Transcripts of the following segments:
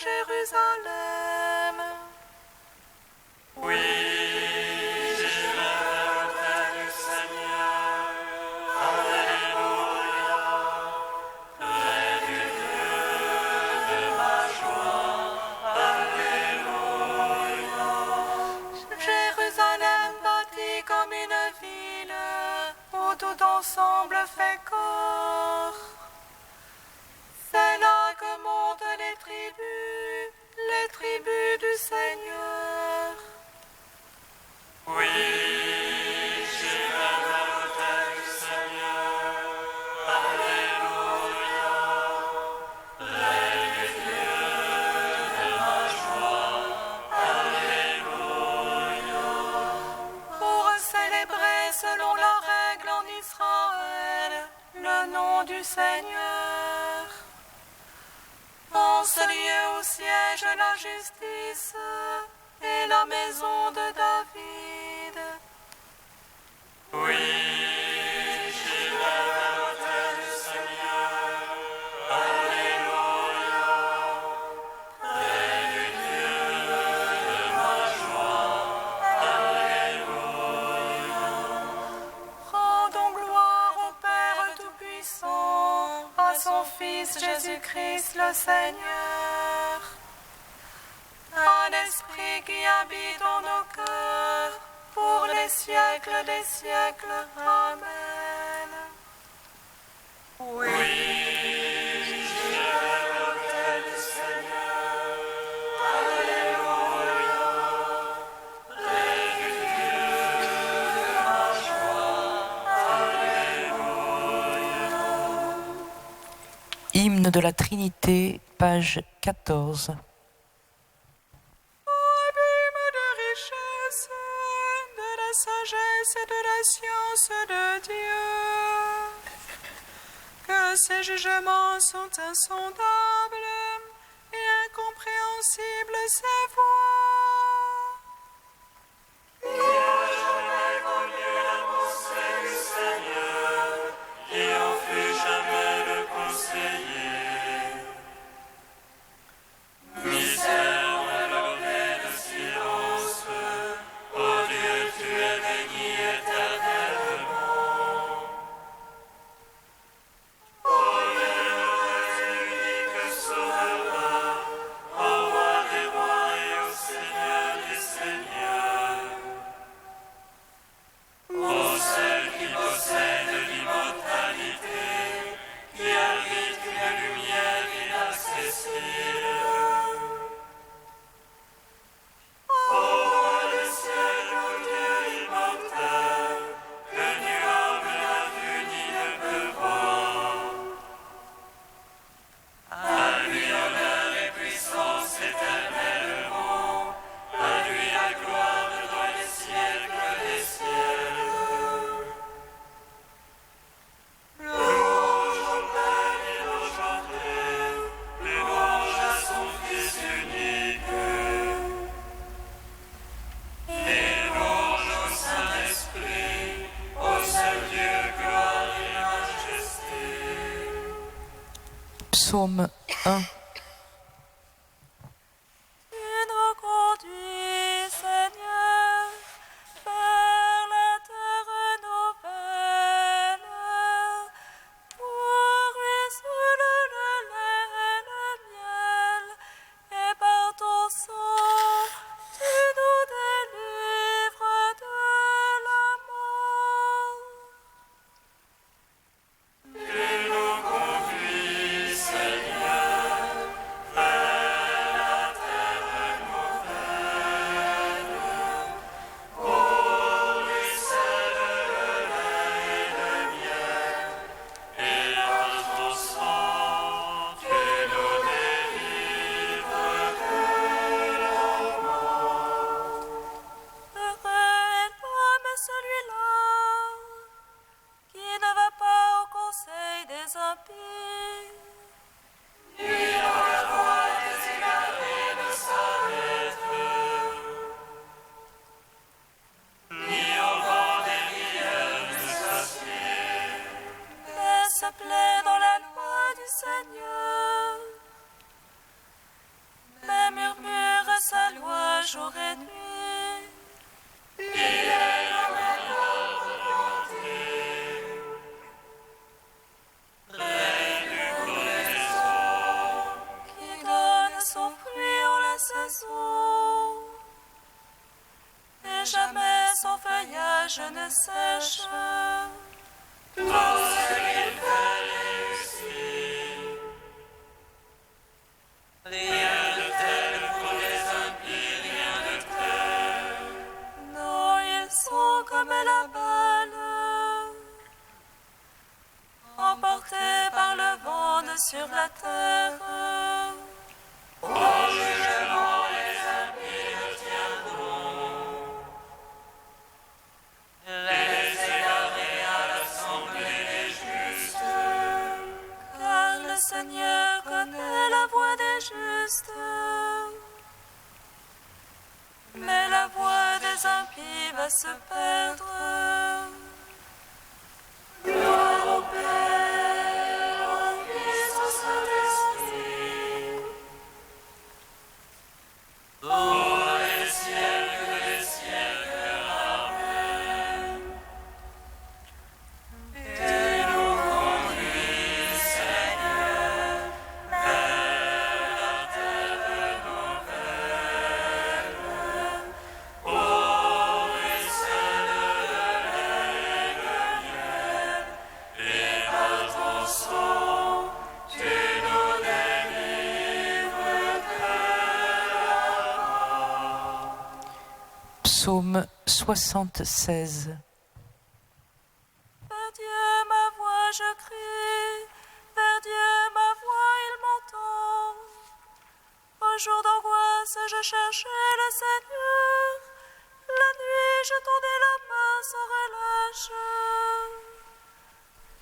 Jérusalem. Oui, j'irai auprès du Seigneur. Alléluia. Près du Dieu de ma joie. Alléluia. Jérusalem bâtie comme une ville où tout ensemble fait corps. C'est là que montent les tribus du Seigneur. Oui, j'irai auprès du Seigneur. Alléluia. Près du Dieu de ma joie. Alléluia. Pour célébrer selon la règle en Israël le nom du Seigneur. En ce lieu où siège la justice et la maison de David. Oui, j'irai auprès du Seigneur. Alléluia. Près du Dieu de ma joie. Alléluia. Rendons gloire au Père Tout-Puissant, à son Fils Jésus-Christ le Seigneur, à l'Esprit qui habite en nos cœurs, pour les siècles des siècles. Amen. Oui, j'irai auprès du Seigneur. Alléluia. Près du Dieu de ma joie. Alléluia. Hymne de la Trinité, page 14. Abîme de richesse, de la sagesse et de la science de Dieu, que ses jugements sont insondables et incompréhensibles ses voies. Qui a jamais connu la pensée du Seigneur, qui en fut jamais le conseiller. Mystère enveloppé de silence, ô Dieu, tu es béni éternellement. Ô Dieu, unique sauveur, ô roi des rois et au Seigneur des seigneurs. Ô seul qui possède l'immortalité, qui habite une lumière inaccessible. Ô roi du ciel, ô Dieu immortel, que nul homme n'a vu ni ne peut voir. À lui honneur et puissance éternellement, à lui la gloire dans les siècles des siècles. Louange au Père et louange au Dieu, louange à son Fils unique. Et louange au Saint-Esprit, au seul Dieu, gloire et majesté. Psaume 1. Tu nous conduis, Seigneur, vers la terre nouvelle, pour ruisseau le lait et le miel, et par ton sang, tu nous délivres de la mort. Tu nous conduis, Seigneur, et jamais son feuillage ne sèche. Tout ce qu'il fait réussit. Rien de tel pour les impies, rien de tel. Non, ils sont comme la balle, emportés par le vent de sur la terre. Au jugement, les impies le tiendront. Les égarés à l'assemblée des justes. Car le Seigneur connaît la voie des justes, mais la voie des impies va se perdre. Gloire au Père, au Fils, au Saint-Esprit. Pour les siècles des siècles. Amen. Et nous conduis, Seigneur, vers la terre nouvelle, au ruisselle de lait et de miel, et par ton sang, tu nous délivres Psaume 76. Vers Dieu ma voix je crie, vers Dieu ma voix il m'entend. Au jour d'angoisse je cherchais le Seigneur, la nuit je tendais la main sans relâche.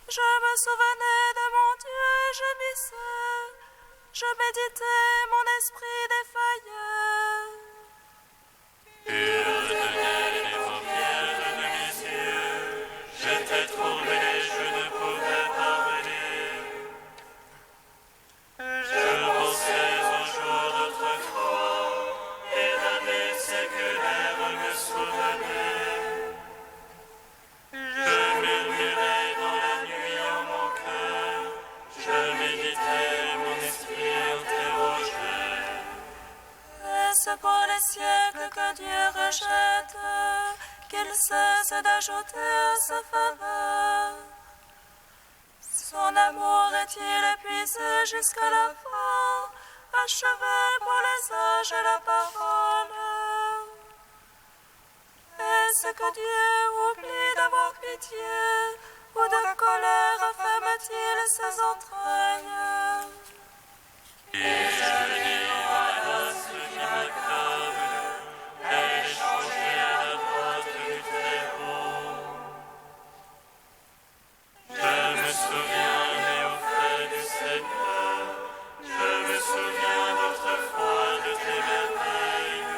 Je me souvenais de mon Dieu et je gémissais, je méditais, mon esprit défaillait. Tu retenais les paupières de mes yeux, j'étais troublé, je ne pouvais pas venir. Je pensais aux jours d'autrefois, et l'année séculaire me souvenait. Je murmurais dans la nuit en mon cœur, je méditais, mon esprit interrogeait. Est-ce pour les siècles que Dieu rejette, qu'il cesse d'ajouter à sa faveur? Son amour est-il épuisé jusqu'à la fin, achevé pour les âges la parole? Est-ce que Dieu oublie d'avoir pitié, ou de colère affame-t-il ses entrailles? Et je dis, voilà ce qui m'accable, elle est changée à la droite du Très-Haut. Je me souviens des hauts faits du Seigneur, je me souviens d'autrefois de tes merveilles.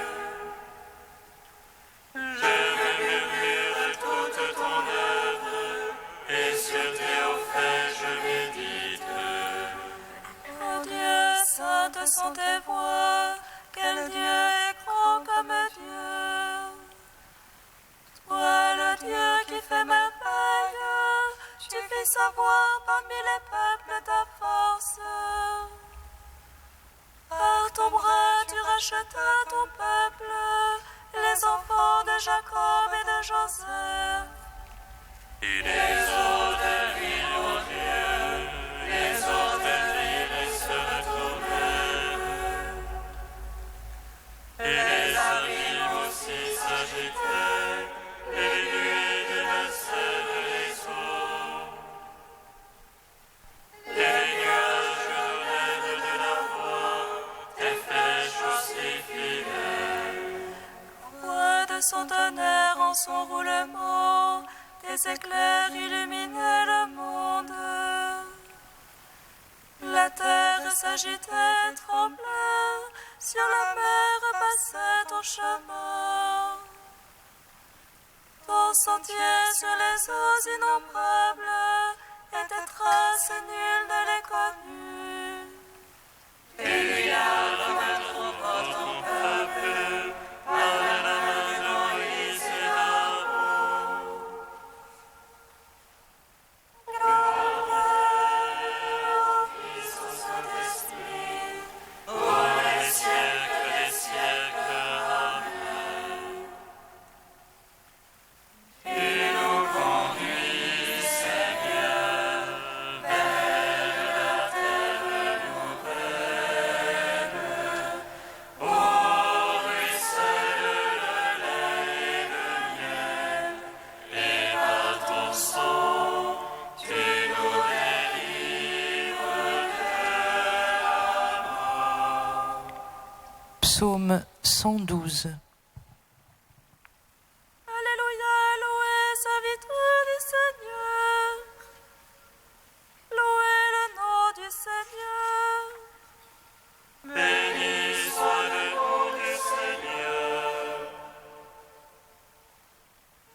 Je me murmure toute ton œuvre, et sur tes hauts faits je médite. Mon Dieu, saintes sont tes voix, quel Dieu est grand comme Dieu. Toi, le Dieu qui fait merveille, tu fais savoir parmi les peuples ta force. Par ton bras, tu rachetas ton peuple, les enfants de Jacob et de Joseph. Et les eaux de ville, mon Dieu, les eaux de ville se retournèrent. Et les abîmes aussi s'agitaient, et les nuées déversèrent les eaux. Et les nuages donnèrent de la voix, tes flèches aussi filèrent. Roi de son tonnerre en son roulement, tes éclairs illuminaient le monde. La terre s'agitait et tremblait, sur la mer passait ton chemin. Ton sentier sur les eaux innombrables, et tes traces nul ne les connut. Et lui ramèneront ton peuple, par la main de Moïse et d'Aaron. Gloire au Fils, au Saint-Esprit, pour les siècles des siècles. Amen. Psaume 112. Alléluia, louez, serviteur du Seigneur. Louez le nom du Seigneur. Béni soit le nom du Seigneur.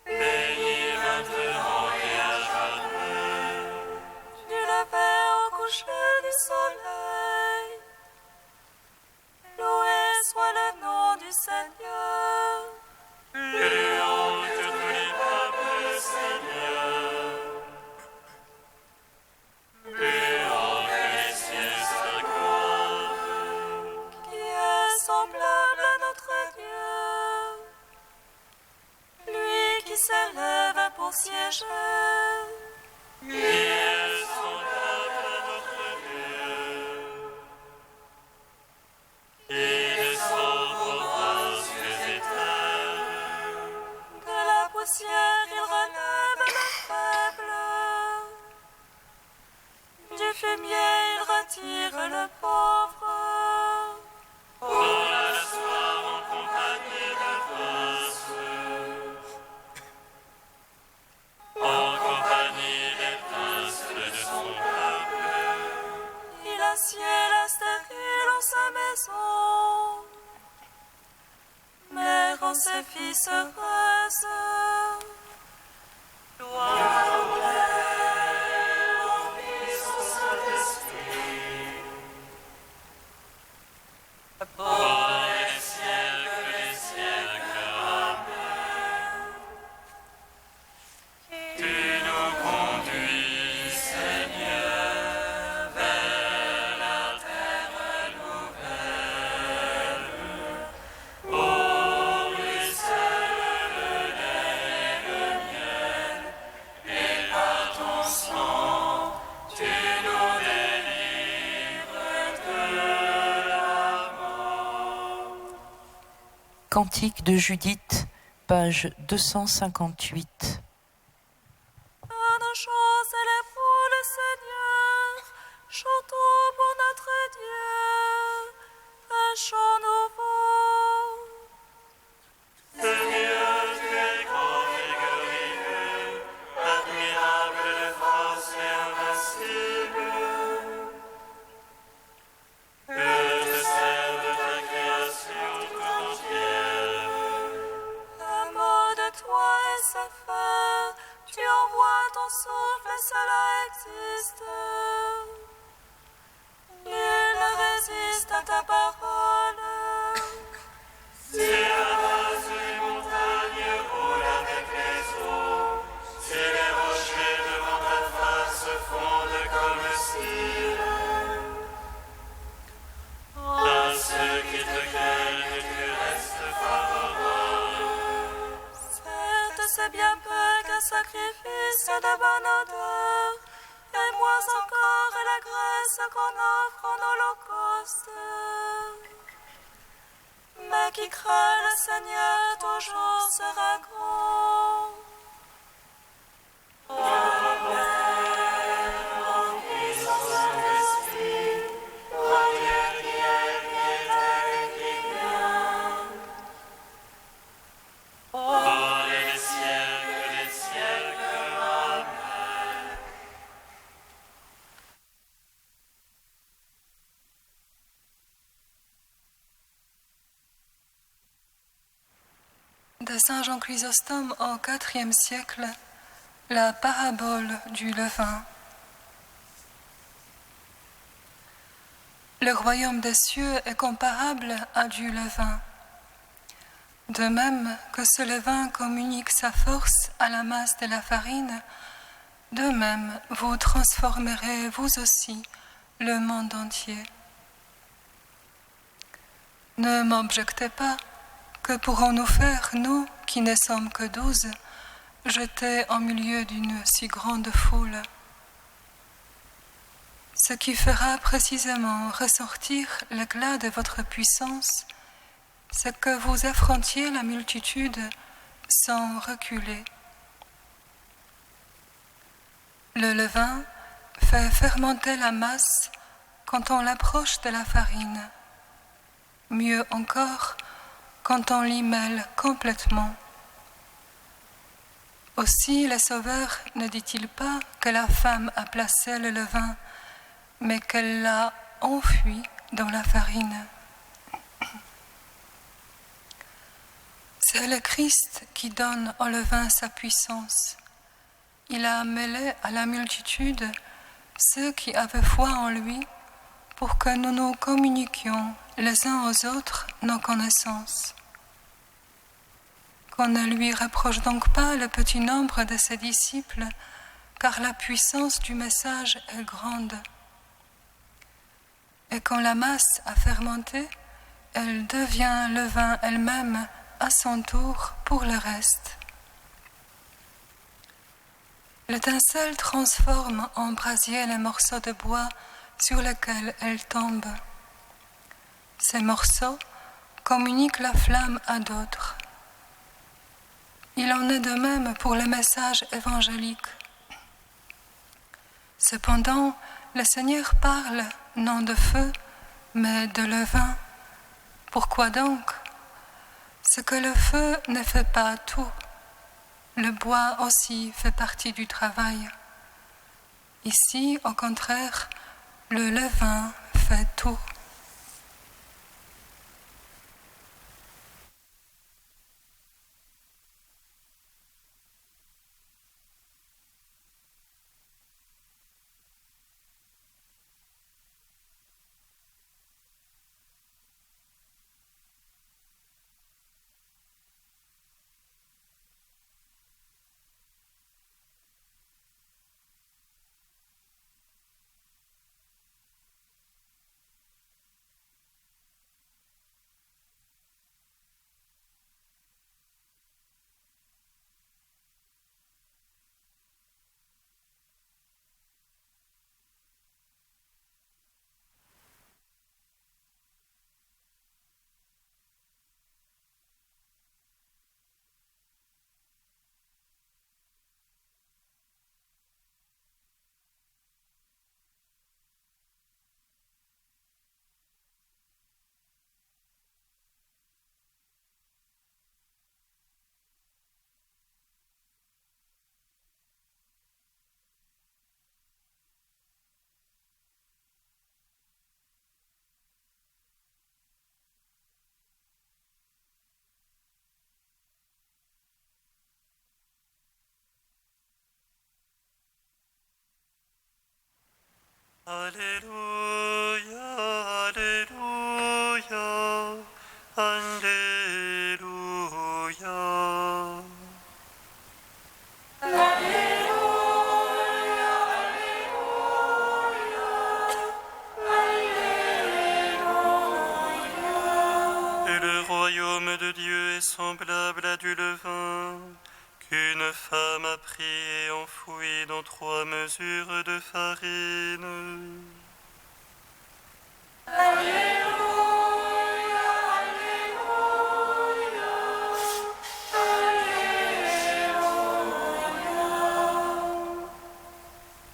Béni maintenant et à jamais. Du lever au coucher du soleil. Loué soit le nom du Seigneur. Louange de tous les peuples, Seigneur. Louange que les cieux s'accordent. Qui est semblable à notre Dieu. Lui qui s'élève pour siéger. Qui est semblable à notre Dieu. Il descend pour voir cieux et terre. De la poussière il relève le faible. Du fumier il retire le pauvre. Pour l'asseoir en compagnie de grâce. En compagnie des princes de son peuple. Il assied la stérile en sa maison. Mais rend ses fils heureuses. Gloire au Père, au Fils, au Saint-Esprit. Pour les siècles, Amen. Tu nous conduis, Seigneur, vers la terre nouvelle. Ô ruisselle, le lait et le miel, et par ton sang, tu nous délivres de la mort. Cantique de Judith, page 258. Par nos chants, célébrons le Seigneur. Chantons pour notre Dieu un chant nouveau. Seigneur, tu es grand et glorieux, admirable de force et invincible. Que te serve ta création tout entière. Un mot de toi et sa fin, tu envoies ton souffle et cela existe. Nul ne résiste à ta parole. Si la base des montagnes roule avec les eaux, si les rochers devant ta face se fondent comme cire. À ceux qui te craignent, tu restes favorable. Certes, c'est bien peu qu'un sacrifice de bonne odeur, et moins encore la graisse qu'on offre en holocauste. Mais qui craint le Seigneur toujours sera grand. Ô Père, en Fils, en Saint-Esprit, ô Dieu qui est et qui vient. Pour les siècles, Amen. De Saint Jean Chrysostome au IVe siècle, la parabole du levain. Le royaume des cieux est comparable à du levain. De même que ce levain communique sa force à la masse de la farine, de même vous transformerez vous aussi le monde entier. Ne m'objectez pas. Que pourrons-nous faire, nous, qui ne sommes que 12, jetés au milieu d'une si grande foule? Ce qui fera précisément ressortir l'éclat de votre puissance, c'est que vous affrontiez la multitude sans reculer. Le levain fait fermenter la masse quand on l'approche de la farine. mieux encore quand on l'y mêle complètement. Aussi le Sauveur ne dit-il pas que la femme a placé le levain, mais qu'elle l'a enfoui dans la farine. C'est le Christ qui donne au levain sa puissance. Il a mêlé à la multitude ceux qui avaient foi en lui pour que nous nous communiquions les uns aux autres nos connaissances. Qu'on ne lui reproche donc pas le petit nombre de ses disciples, car la puissance du message est grande. Et quand la masse a fermenté, elle devient levain elle-même à son tour pour le reste. L'étincelle transforme en brasier les morceaux de bois sur lesquels elle tombe. Ces morceaux communiquent la flamme à d'autres. Il en est de même pour le message évangélique. Cependant, le Seigneur parle non de feu, mais de levain. Pourquoi donc? Ce que le feu ne fait pas tout, le bois aussi fait partie du travail. Ici, au contraire, le levain fait tout. Alléluia, Alléluia, Alléluia. Et le royaume de Dieu est semblable à du levain qu'une femme a pris et enfoui dans 3 mesures de farine.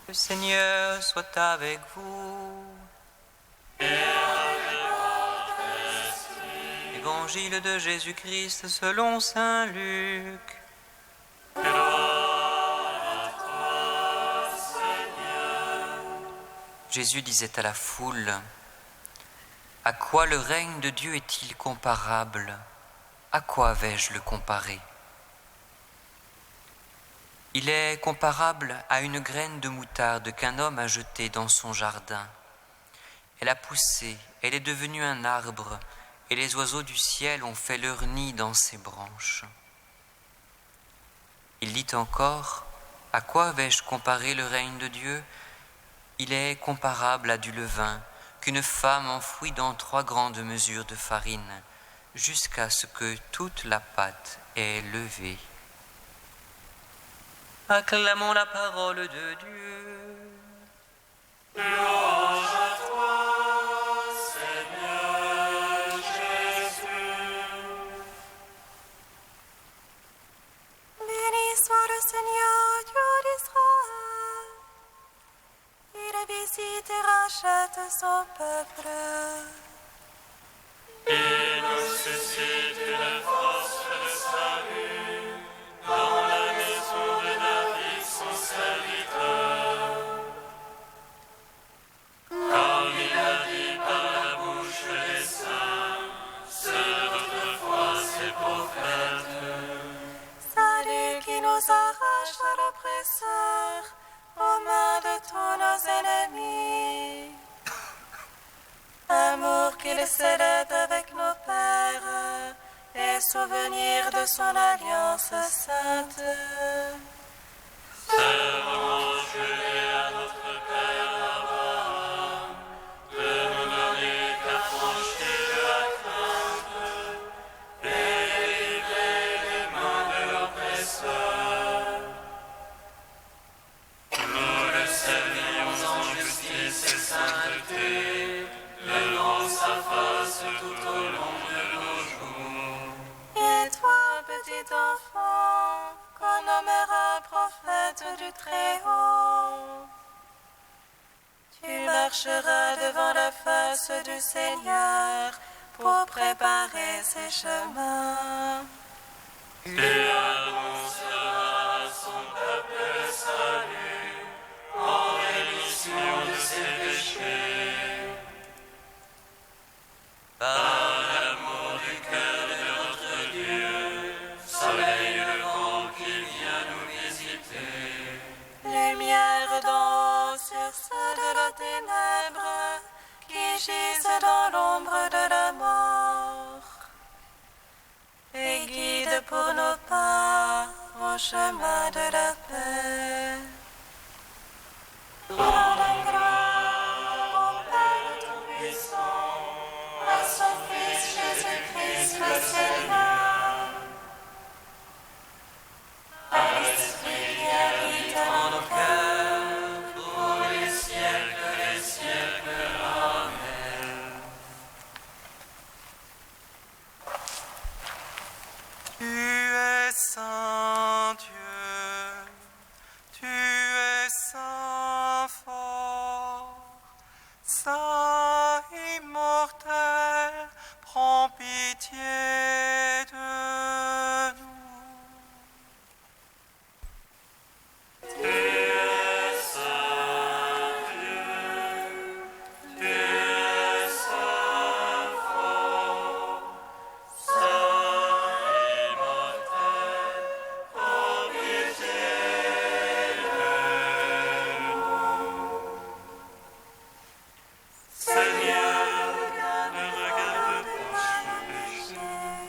Le Seigneur soit avec vous. Évangile de Jésus-Christ selon saint Luc. Jésus disait à la foule: « À quoi le règne de Dieu est-il comparable? À quoi vais-je le comparer? Il est comparable à une graine de moutarde qu'un homme a jetée dans son jardin. Elle a poussé, elle est devenue un arbre, et les oiseaux du ciel ont fait leur nid dans ses branches. » Il dit encore: « À quoi vais-je comparer le règne de Dieu? Il est comparable à du levain qu'une femme enfouit dans 3 grandes mesures de farine, jusqu'à ce que toute la pâte est levée. » Acclamons la parole de Dieu. Louange à toi, Seigneur Jésus. Béni soit le Seigneur, Dieu d'Israël. Il visite et rachète son peuple. Et nous arrache à l'oppresseur, aux mains de tous nos ennemis. Amour qu'il célèbre avec nos pères, et souvenir de son alliance sainte. Serment juré à notre Père Abraham, de nous donner qu'affranchis de la crainte, et délivrer des mains de l'oppresseur. Nous le servions en justice et sainteté, levant sa face tout au long de nos jours. Et toi, petit enfant, qu'on nommera prophète du Très-Haut, tu marcheras devant la face du Seigneur pour préparer ses chemins. Tu annonceras à son peuple le salut, en rémission de ses péchés. Par l'amour du cœur de notre Dieu, soleil levant qui vient nous visiter. Lumière d'en haut sur ceux de la ténèbre qui gisent dans l'ombre de la mort. Et guide pour nos pas au chemin de la paix. Gloire la gloire au Père Tout-Puissant, à son Fils Jésus-Christ le Seigneur, à l'Esprit qui habite en nos cœurs, Pour les siècles des siècles. Amen. Tu es saint Dieu, tu es saint fort, saint immortel, prends pitié de nous. Tu es saint Dieu, tu es saint fort, saint immortel, prends pitié de nous. Seigneur, ne regarde pas nos péchés,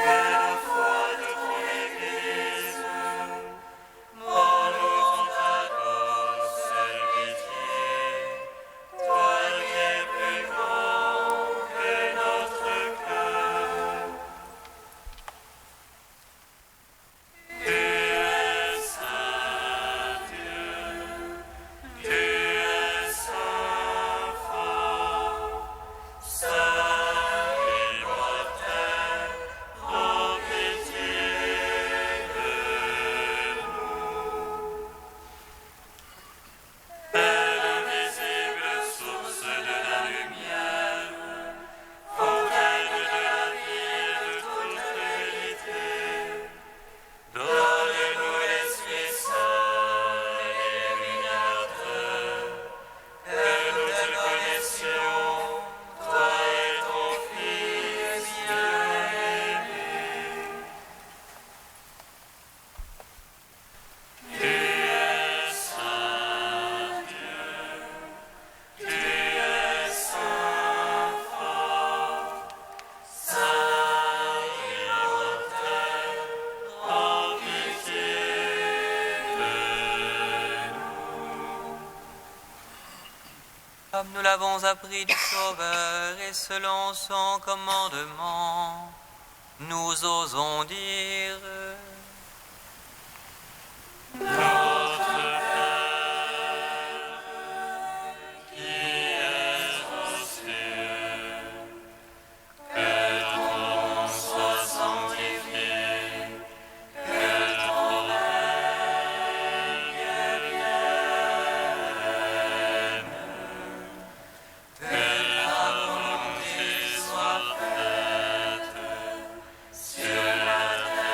mais la foi de ton Église. Montre-nous en ta douce pitié, toi qui es plus grand que notre cœur. Tu es saint Dieu, tu es saint fort, saint immortel, prends pitié de nous. Père invisible, source de la lumière, fontaine de la vie et de toute vérité, donne-nous l'Esprit Saint illuminateur, que nous te connaissions, toi et ton Fils bien-aimé. Tu es saint Dieu, tu es saint fort, saint immortel, prends pitié de nous. Comme nous l'avons appris du Sauveur et selon son commandement, nous osons dire Notre Père, qui es aux cieux, que ton nom soit sanctifié, que ton règne vienne, que ta volonté soit faite sur la terre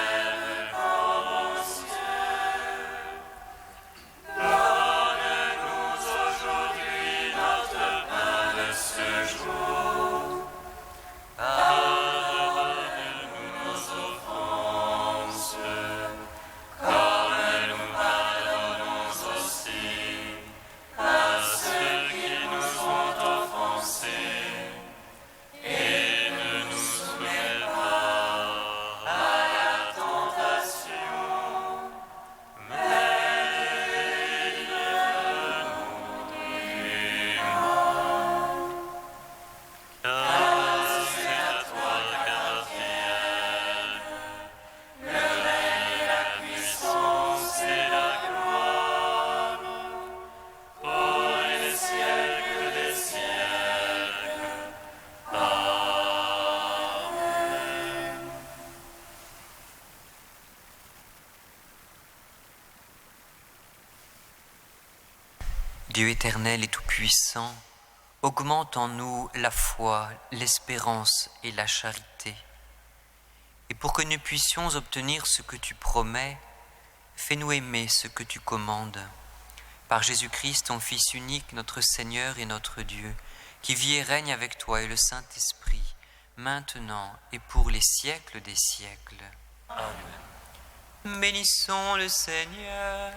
Dieu éternel et tout-puissant, augmente en nous la foi, l'espérance et la charité. Et pour que nous puissions obtenir ce que tu promets, fais-nous aimer ce que tu commandes. Par Jésus-Christ, ton Fils unique, notre Seigneur et notre Dieu, qui vit et règne avec toi et le Saint-Esprit, maintenant et pour les siècles des siècles. Amen. Bénissons le Seigneur.